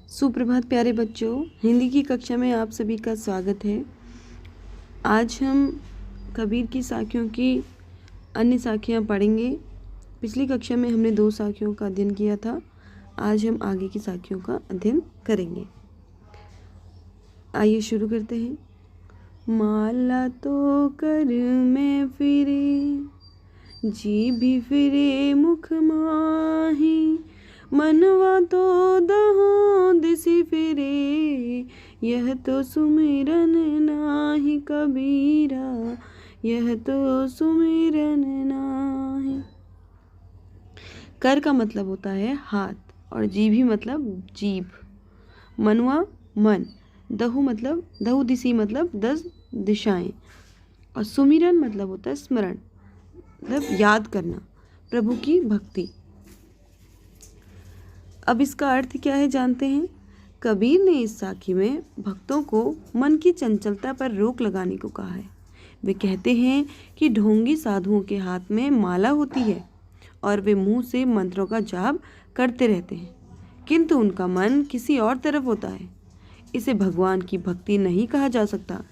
सुप्रभात प्यारे बच्चों, हिंदी की कक्षा में आप सभी का स्वागत है। आज हम कबीर की साखियों की अन्य साखियाँ पढ़ेंगे। पिछली कक्षा में हमने 2 साखियों का अध्ययन किया था। आज हम आगे की साखियों का अध्ययन करेंगे। आइए शुरू करते हैं। माला तो कर में फिरे, जी भी फिरे मुख माही, मनवा तो दहों दिसी फिरे, यह तो सुमिरन नाही कबीरा, यह तो सुमिरन नाही। कर का मतलब होता है हाथ और जीभी मतलब जीभ। मनवा मन, दहु मतलब दहु दिसी मतलब 10 दिशाएं, और सुमिरन मतलब होता है स्मरण मतलब याद करना, प्रभु की भक्ति। अब इसका अर्थ क्या है जानते हैं। कबीर ने इस साखी में भक्तों को मन की चंचलता पर रोक लगाने को कहा है। वे कहते हैं कि ढोंगी साधुओं के हाथ में माला होती है और वे मुंह से मंत्रों का जाप करते रहते हैं, किंतु उनका मन किसी और तरफ होता है। इसे भगवान की भक्ति नहीं कहा जा सकता,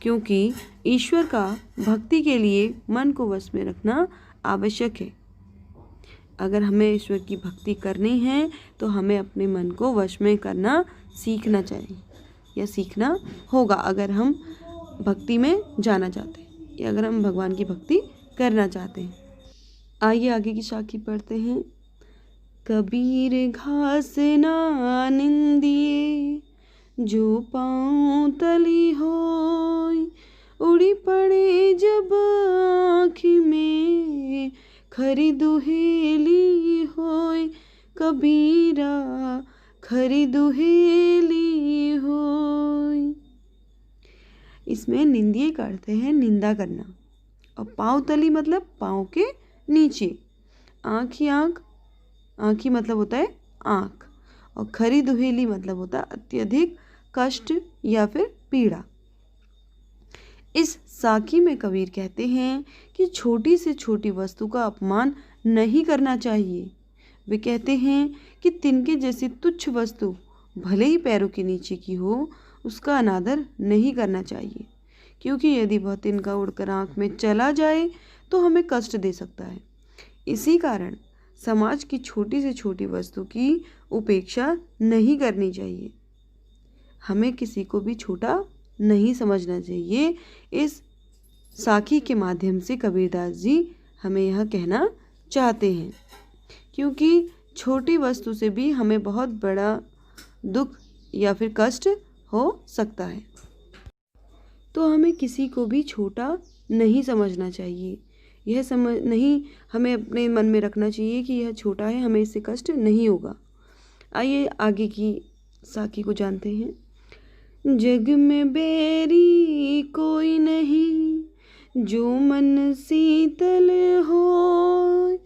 क्योंकि ईश्वर का भक्ति के लिए मन को वश में रखना आवश्यक है। अगर हमें ईश्वर की भक्ति करनी है तो हमें अपने मन को वश में करना सीखना चाहिए या सीखना होगा, अगर हम भक्ति में जाना चाहते हैं या अगर हम भगवान की भक्ति करना चाहते हैं। आइए आगे की साखी पढ़ते हैं। कबीर घास ना निंदिए, जो पाँव तली होय, उड़ी पड़े जब आँखी में, खरी दुहेली होय, कबीरा खरी दुहेली होय। इसमें निंदिए का अर्थ है निंदा करना, और पाँव तली मतलब पाँव के नीचे, आँखी आँख, आँखी मतलब होता है आँख, और खरी दुहेली मतलब होता है अत्यधिक कष्ट या फिर पीड़ा। इस साखी में कबीर कहते हैं कि छोटी से छोटी वस्तु का अपमान नहीं करना चाहिए। वे कहते हैं कि तिनके जैसी तुच्छ वस्तु भले ही पैरों के नीचे की हो, उसका अनादर नहीं करना चाहिए, क्योंकि यदि वह तिनका उड़कर आँख में चला जाए तो हमें कष्ट दे सकता है। इसी कारण समाज की छोटी से छोटी वस्तु की उपेक्षा नहीं करनी चाहिए। हमें किसी को भी छोटा नहीं समझना चाहिए। इस साखी के माध्यम से कबीरदास जी हमें यह कहना चाहते हैं, क्योंकि छोटी वस्तु से भी हमें बहुत बड़ा दुख या फिर कष्ट हो सकता है। तो हमें किसी को भी छोटा नहीं समझना चाहिए। यह समझ नहीं हमें अपने मन में रखना चाहिए कि यह छोटा है, हमें इससे कष्ट नहीं होगा। आइए आगे की साखी को जानते हैं। जग में बैरी कोई नहीं, जो मन शीतल हो,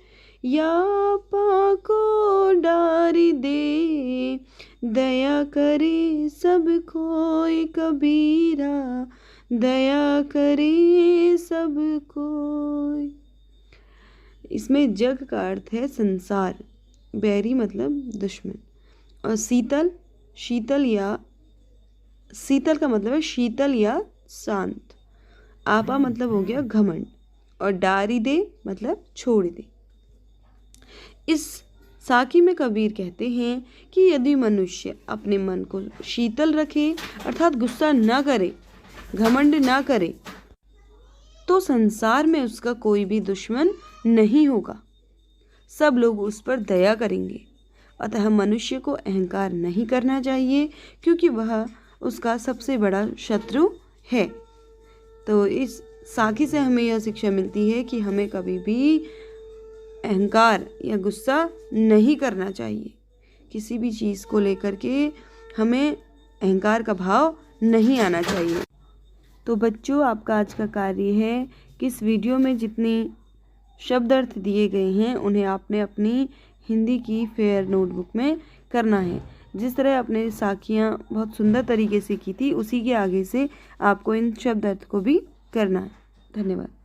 या पाको डारी दे, दया करे सब कोई, कबीरा दया करे सब कोई। इसमें जग का अर्थ है संसार, बैरी मतलब दुश्मन, और शीतल का मतलब है शीतल या शांत। आपा मतलब हो गया घमंड, और डारी दे मतलब छोड़ दे। इस साखी में कबीर कहते हैं कि यदि मनुष्य अपने मन को शीतल रखे, अर्थात गुस्सा न करे, घमंड न करे, तो संसार में उसका कोई भी दुश्मन नहीं होगा। सब लोग उस पर दया करेंगे। अतः मनुष्य को अहंकार नहीं करना चाहिए, क्योंकि वह उसका सबसे बड़ा शत्रु है। तो इस साखी से हमें यह शिक्षा मिलती है कि हमें कभी भी अहंकार या गुस्सा नहीं करना चाहिए। किसी भी चीज़ को लेकर के हमें अहंकार का भाव नहीं आना चाहिए। तो बच्चों, आपका आज का कार्य है कि इस वीडियो में जितनी शब्द अर्थ दिए गए हैं उन्हें आपने अपनी हिंदी की फेयर नोटबुक में करना है। जिस तरह आपने साखियाँ बहुत सुंदर तरीके से की थी, उसी के आगे से आपको इन शब्द अर्थ को भी करना है। धन्यवाद।